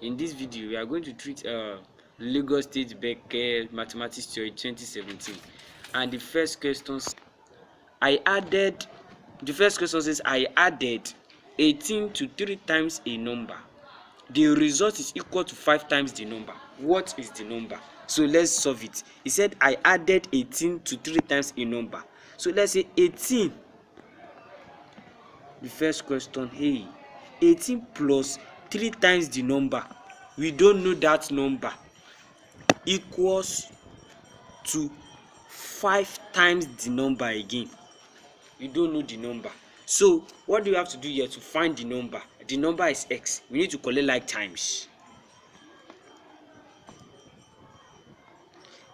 In this video, we are going to treat Lagos State Bece Mathematics Theory 2017. And the first question says I added 18 to 3 times a number. The result is equal to 5 times the number. What is the number? So let's solve it. He said I added 18 to 3 times a number. So let's say 18. The first question, hey, 18 plus 3 times the number, we don't know that number, equals to 5 times the number again. We don't know the number. So what do you have to do here to find the number? The number is x. We need to collect like times.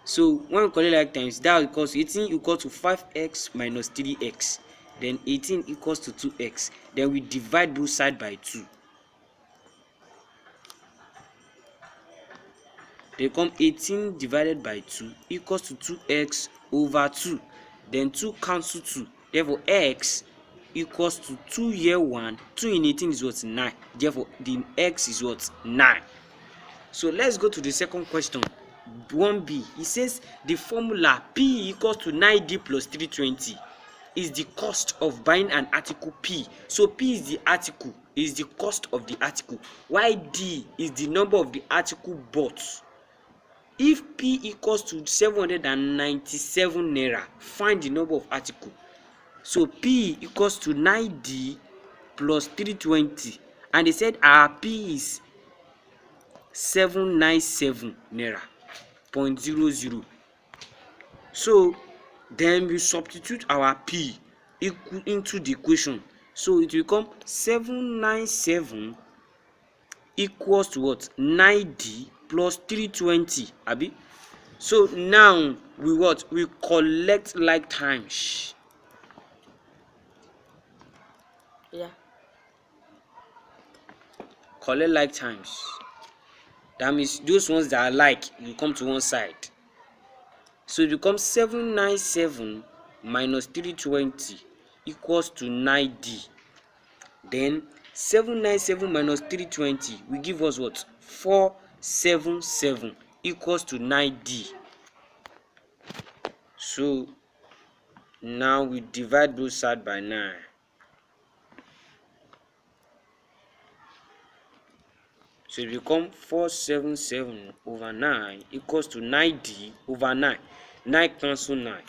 So when we collect like times, that equals 18 equal to 5x minus 3x. Then 18 equals to 2x. Then we divide both sides by 2. They come 18 divided by 2 equals to 2x over 2. Then 2 cancel 2. Therefore, x equals to 2 here 1. 2 in 18 is what? 9. Therefore, the x is what? 9. So let's go to the second question. 1b. It says the formula P equals to 9d plus 320 is the cost of buying an article P. So P is the article, is the cost of the article, while D is the number of the article bought. If P equals to 797 naira, find the number of article. So P equals to 9D plus 320, and they said our P is 797 naira 0.00. So then we substitute our P into the equation. So it will become 797 equals to what? 9D plus 320, abi? So now we what? We collect like times. Yeah. Collect like times. That means those ones that are like, you come to one side. So it becomes 797 minus 320 equals to 9D. Then 797 minus 320 will give us what? 477 equals to 9D. So now we divide both sides by 9. So it becomes 477 over 9 equals to 9D over 9. 9 cancel 9.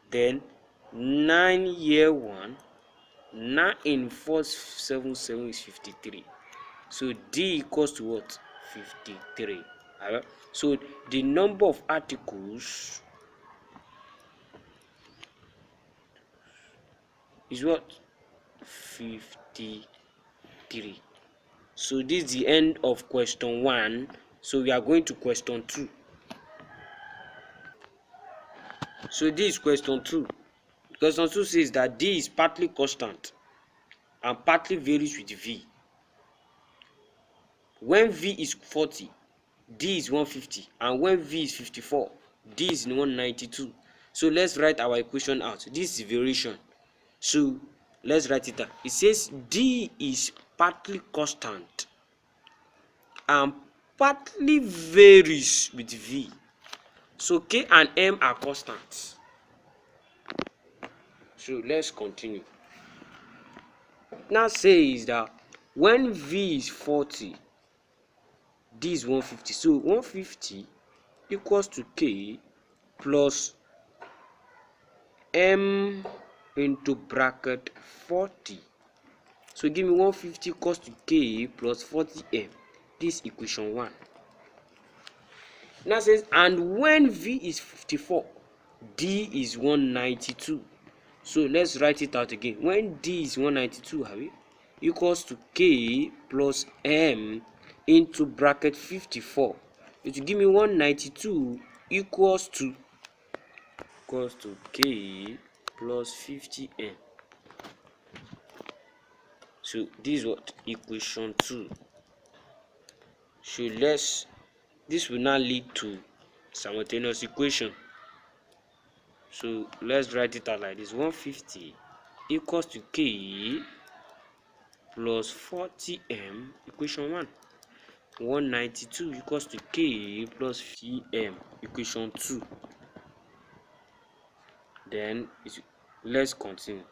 Then 9 here 1. 9 in 477 is 53. So D equals to what? 53. Alright. So the number of articles is what? 53. So this is the end of question 1. So we are going to question 2. So this is question 2. Question 2 says that D is partly constant and partly varies with V. When V is 40, D is 150, and when V is 54, D is 192. So let's write our equation out. This is variation. So let's write it out. It says D is partly constant and partly varies with V. So K and M are constants. So let's continue. Now says that when V is 40, D is 150. So 150 equals to K plus M into bracket 40. So give me 150 equals to K plus 40M. This is equation 1. Now says, and when V is 54, D is 192. So let's write it out again. When D is 192, equals to K plus M into bracket 54. It will give me 192 equals to K plus 50M. So this is what? Equation 2. So this will now lead to simultaneous equation. So let's write it out like this. 150 equals to K plus 40M, equation 1. 192 equals to k plus m, equation 2. Then let's continue.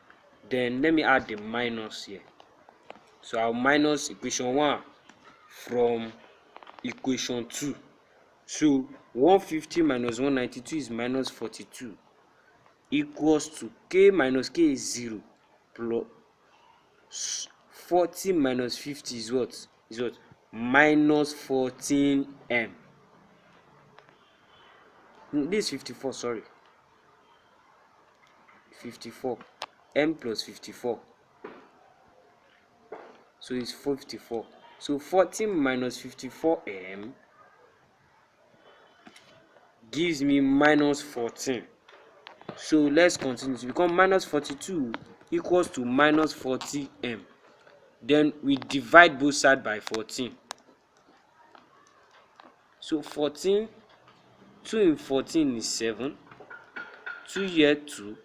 Then let me add the minus here. So I'll minus equation 1 from equation 2. So 150 minus 192 is minus 42 equals to k minus k is 0 plus 40 minus 50 is what? Minus 14m. This is 54, sorry. 54. M plus 54. So it's 54. So 14 minus 54m gives me minus 14. So let's continue. To become minus 42 equals to minus 40m. Then we divide both sides by 14. So 14, 2 in 14 is 7. 2 here 2.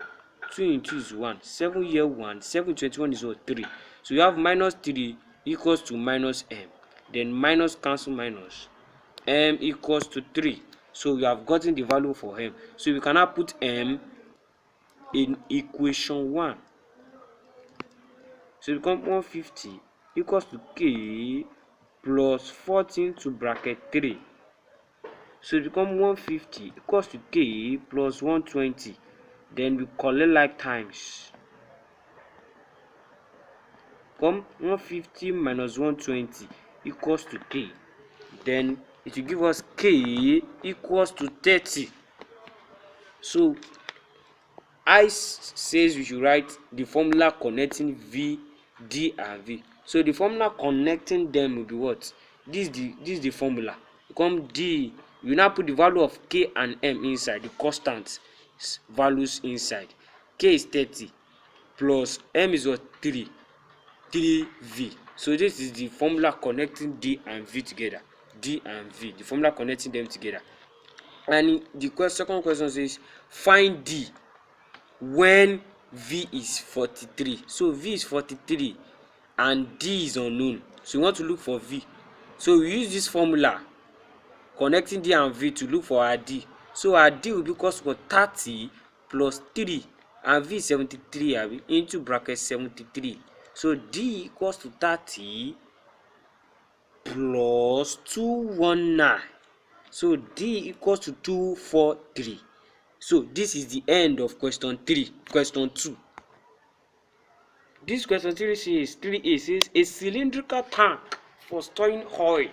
2 in 2 is 1. 7 here 1. 7 in 21 is what? 3. So you have minus 3 equals to minus m. Then minus cancel minus. M equals to 3. So we have gotten the value for m. So we can now put m in equation 1. So it becomes 150 equals to k plus 14 to bracket 3. So it becomes 150 equals to k plus 120. Then we collect like times. Come 150 minus 120 equals to k. Then it will give us k equals to 30. So I says we should write the formula connecting V, D, and V. So the formula connecting them will be what? This is the formula. Become D. You now put the value of K and M inside, the constant values inside. K is 30 plus M is what? 3V. So this is the formula connecting D and V together. D and V, the formula connecting them together. And the second question says find D when V is 43. So V is 43 and D is unknown. So we want to look for V. So we use this formula connecting D and V to look for our D. So our D will be equal to 30 plus 3 and V is 73 into bracket 73. So D equals to 30 plus 219. So D equals to 243. So this is the end of question 2. This question 3a says a cylindrical tank for storing oil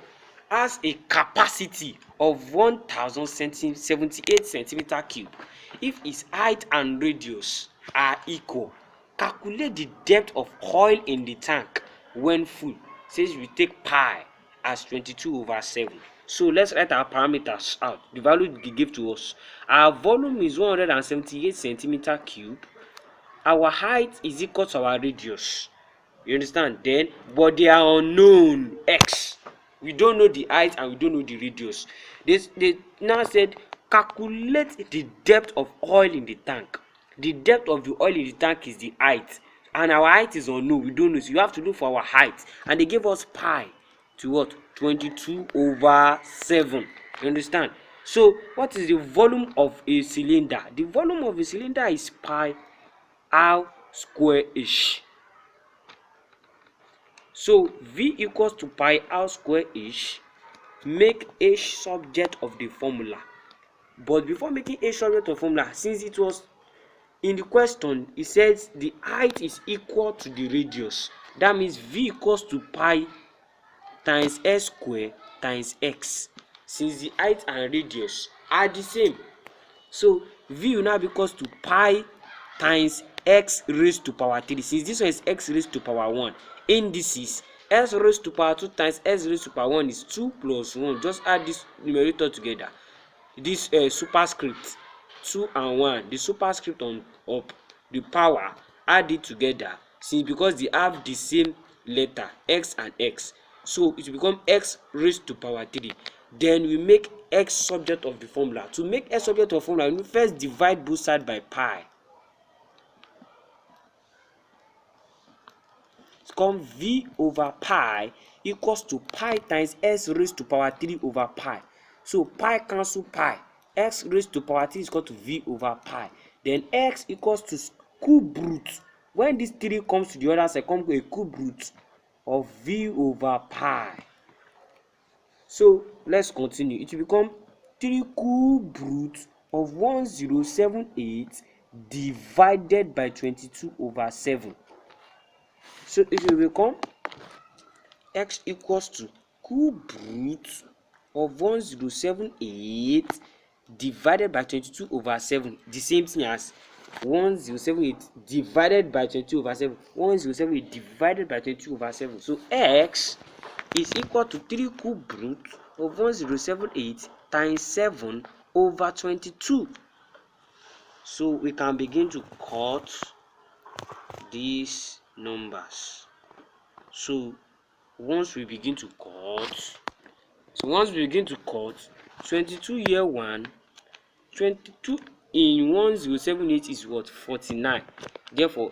has a capacity of 1078 centimeter cube. If its height and radius are equal, calculate the depth of oil in the tank when full. Says we take pi as 22/7. So let's write our parameters out. The value they give to us. Our volume is 178 centimeter cube. Our height is equal to our radius. You understand? Then, but they are unknown. X. We don't know the height and we don't know the radius. They now said calculate the depth of oil in the tank. The depth of the oil in the tank is the height, and our height is unknown. We don't know. So you have to look for our height. And they gave us pi to what? 22/7. You understand? So what is the volume of a cylinder? The volume of a cylinder is pi r square h. So V equals to pi r square h. Make h subject of the formula. But before making h subject of formula, since it was in the question, it says the height is equal to the radius. That means V equals to pi times s square times x. Since the height and radius are the same, so V will now be equals to pi times x raised to power 3. Since this one is x raised to power 1, indices s raised to power 2 times s raised to power 1 is 2 plus 1. Just add this numerator together. This superscript 2 and 1, the superscript on up, the power, add it together. Since because they have the same letter, x and x, so it will become x raised to power 3. Then we make x subject of the formula. To make x subject of formula, we first divide both sides by pi. It's called V over pi equals to pi times x raised to power 3 over pi. So pi cancel pi. X raised to power 3 is equal to v over pi. Then x equals to cube root. When this 3 comes to the other side, come to a cube root of v over pi. So let's continue. It will become 3 cube root of 1078 divided by 22 over 7. So it will become x equals to cube root of 1078 divided by 22 over 7. The same thing as 1078 divided by 22 over 7. 1078 divided by 22 over 7. So x is equal to 3 cube root of 1078 times 7 over 22. So we can begin to cut these numbers. So once we begin to cut, 22 here 1, 22 in 1078 is what? 49. Therefore,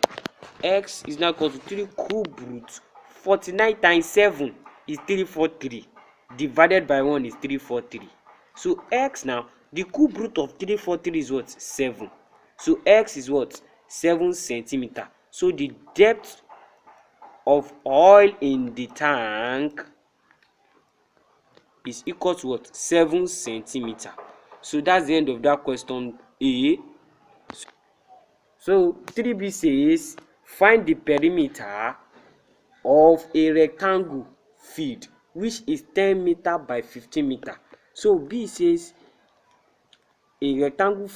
x is now equal to 3 cube root 49 times 7 is 343 divided by 1 is 343. So x now, the cube root of 343 is what? 7. So x is what? 7 centimeter. So the depth of oil in the tank is equal to what? 7 centimeter. So that's the end of that question A. So 3B says find the perimeter of a rectangle field which is 10 meter by 15 meter. So B says a rectangular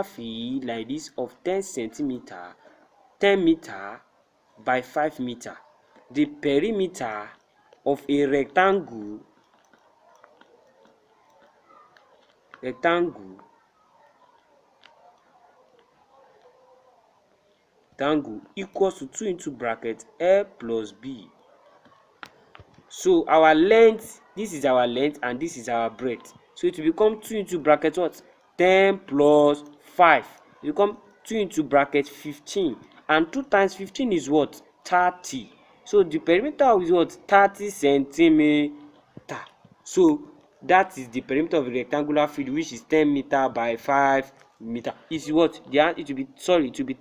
field like this of 10 centimeter, 10 meter by 5 meter. The perimeter of a rectangle equals to 2 into bracket L plus B. So our length, this is our length and this is our breadth. So it will become 2 into bracket what? 10 plus 5. It will become 2 into bracket 15. And 2 times 15 is what? 30. So the perimeter is what? 30 centimeter. So that is the perimeter of a rectangular field which is 10 meter by 5 meter. Is what? It will be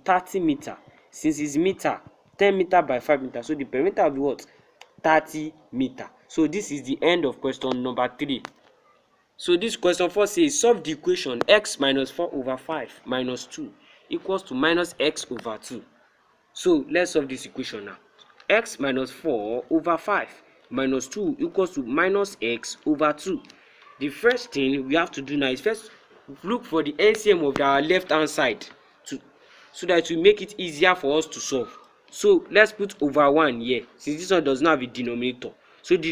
30 meter. Since it's meter, 10 meter by 5 meter. So the perimeter will be what? 30 meter. So this is the end of question number 3. So this question 4 says solve the equation x minus 4 over 5 minus 2 equals to minus x over 2. So let's solve this equation now. X minus 4 over 5 minus 2 equals to minus x over 2. The first thing we have to do now is first look for the LCM of our left hand side so that it will make it easier for us to solve. So let's put over 1 here since this one does not have a denominator. So the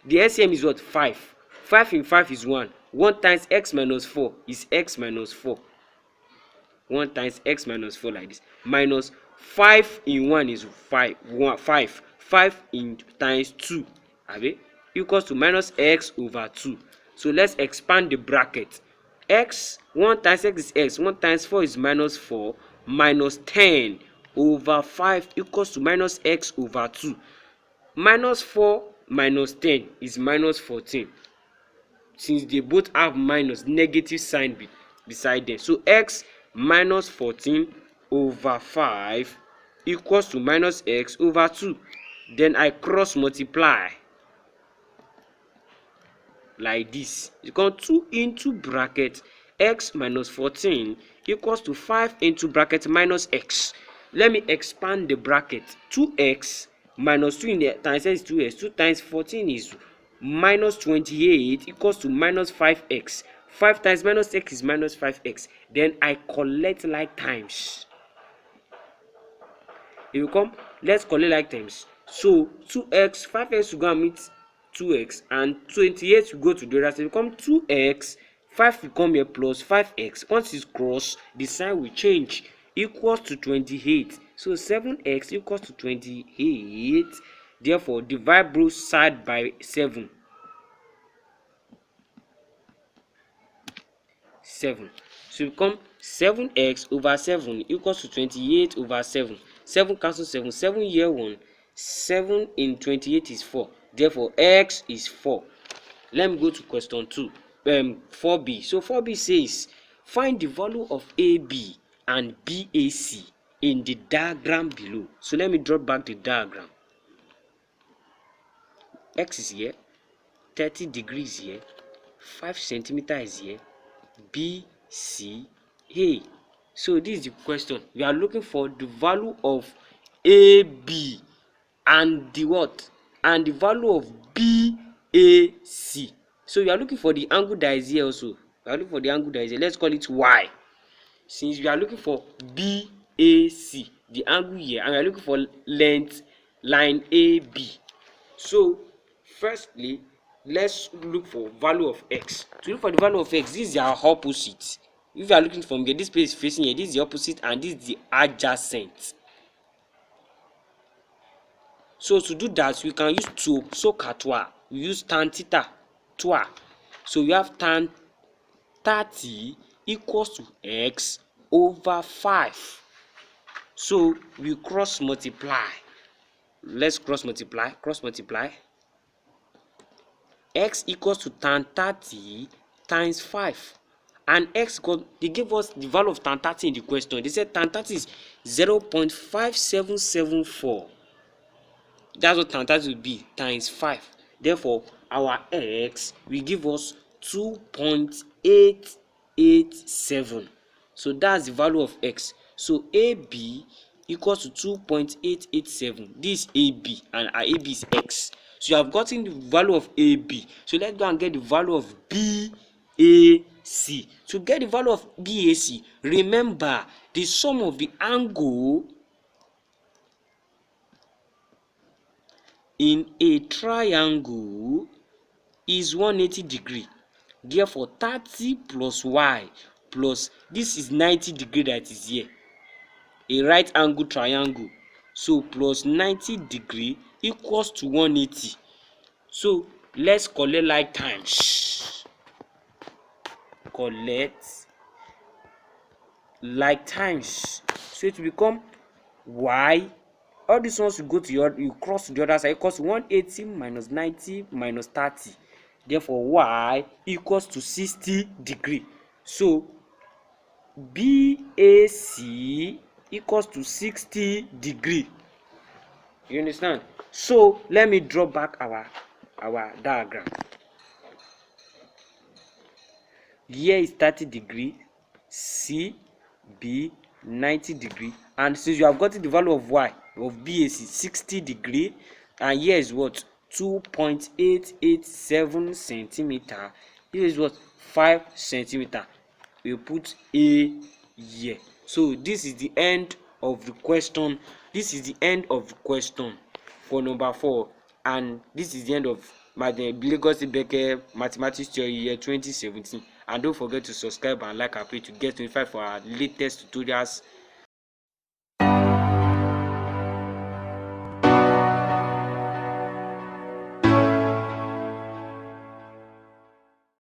LCM is what? 5. 5 in 5 is 1. 1 times x minus 4 is x minus 4. 1 times x minus 4 like this. Minus 5 in 1 is 5. 5. 5 in times 2 equals to minus x over 2. So let's expand the bracket. X, 1 times x is x. 1 times 4 is minus 4. Minus 10 over 5 equals to minus x over 2. Minus 4 minus 10 is minus 14. Since they both have minus, negative sign beside them. So x minus 14 over 5 equals to minus x over 2. Then I cross multiply like this. You come 2 into bracket x minus 14 equals to 5 into bracket minus x. Let me expand the bracket. 2x minus 2 in the times x is 2x. 2 times 14 is minus 28 equals to minus 5x. 5 times minus x is minus 5x. Then I collect like times. It will come, let's collect like times. So 2x, 5x will go and meet 2x, and 28 will go to the other side. It will become 2x, 5 will come here plus 5x. Once it's crossed, the sign will change. Equals to 28. So 7x equals to 28. Therefore, divide both sides by 7. 7. So it become 7x over 7 equals to 28 over 7. 7 cancel 7. 7 here 1. 7 in 28 is 4. Therefore, x is 4. Let me go to question 2. 4b. So 4b says, find the value of AB and BAC in the diagram below. So let me draw back the diagram. X is here, 30 degrees here, 5 centimeters is here, BC. Hey, so this is the question. We are looking for the value of AB and the what? And the value of BAC. So we are looking for the angle that is here also. We are looking for the angle that is here. Let's call it Y. Since we are looking for BAC, the angle here, and we are looking for length line AB. So firstly, let's look for value of x. To look for the value of x, this is our opposite. If you are looking from here, this place is facing here, this is the opposite, and this is the adjacent. So to do that, we can use to socatoire. We use tan theta toi. So we have tan 30 equals to x over 5. So we cross multiply. Let's cross multiply. X equals to tan 30 times 5. And x got, they gave us the value of tan 30 in the question. They said tan 30 is 0.5774. That's what tan 30 will be, times 5. Therefore, our x will give us 2.887. So that's the value of x. So AB equals to 2.887. This is AB, and our AB is x. So you have gotten the value of AB. So let's go and get the value of BAC. To get the value of BAC, remember the sum of the angle in a triangle is 180 degree. Therefore, 30 plus y plus this is 90 degree that is here. A right angle triangle. So plus 90 degree equals to 180. So let's collect like times. Collect like times. So it will become y. All these ones will go to your, you cross to the other side, equals to 180 minus 90 minus 30. Therefore, y equals to 60 degree. So BAC equals to 60 degree. You understand? So let me draw back our diagram. Here is 30 degree, C, B, 90 degree, and since you have gotten the value of y of BAC 60 degree, and here is what 2.887 centimeter. Here is what 5 centimeter. We put A here. So this is the end of the question. This is the end of the question for number 4, and this is the end of Lagos Bece Mathematics Theory year 2017. And don't forget to subscribe and like our page to get notified for our latest tutorials